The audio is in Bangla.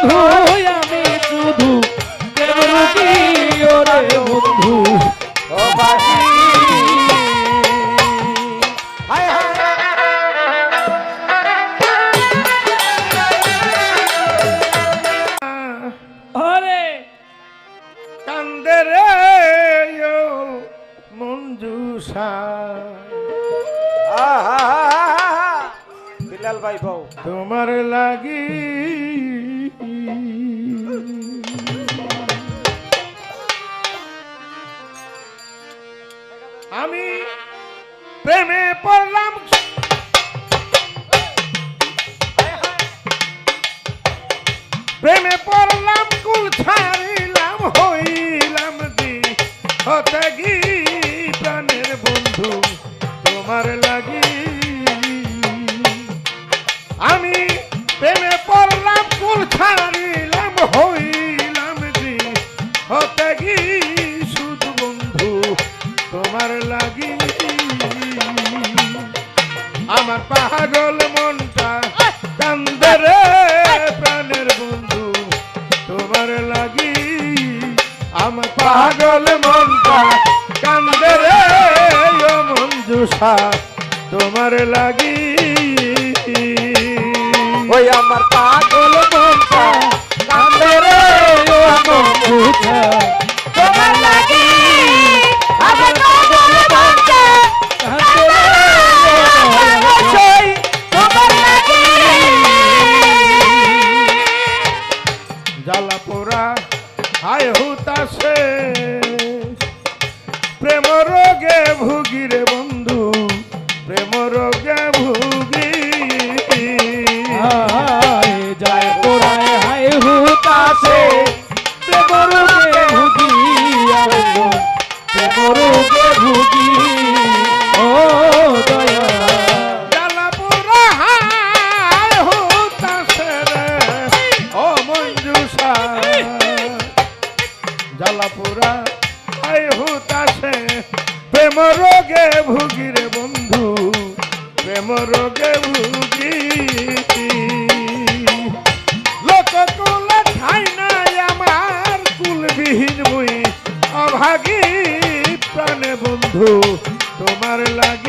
বন্ধু আমি শুধু প্রেম রোগী ওরে বন্ধু ও বাসি হায় হায় আরে কান্দে রে মঞ্জুষা বিলাল ভাই বউ তোমার লাগি আমি প্রেমে পড়লাম প্রেমে পড়লাম কুল ছাড়িলাম হইলাম দি হতে গি প্রাণের বন্ধু তোমার লাগি আমি প্রেমে পড়লাম কুল ছাড়িলাম হইলাম দি হতে গি শুধু বন্ধু তোমার লাগি আমার পাগল মনটা কান্দে রে প্রাণের বন্ধু তোমার লাগি আমার পাগল মনটা কান্দে রে ও মঞ্জুষা তোমার লাগি ওই আমার পাগল মনটা কান্দে রে ও মঞ্জুষা তোমার লাগি আমার পাগল মনটা কান্দে রে তোমার লাগি জ্বালা পোড়া হায় হুতাশে প্রেম রোগে ভুগি রে বন্ধু প্রেম রোগে ভুগি যায় পোড়ায় হায় হুতাশে প্রেম রোগে ভুগি প্রেম রোগে ভুগি ও দয়া জ্বালা পোড়া হায় হুতাশে রে ও মঞ্জুষা জ্বালা পোড়া হায় হুতাশে প্রেম রোগে ভুগি রে বন্ধু প্রেম রোগে ভুগি লোক কুলে ঠাই নাই আমার কুলবিহীন মুই অভাগী প্রাণে বন্ধু তোমার লাগি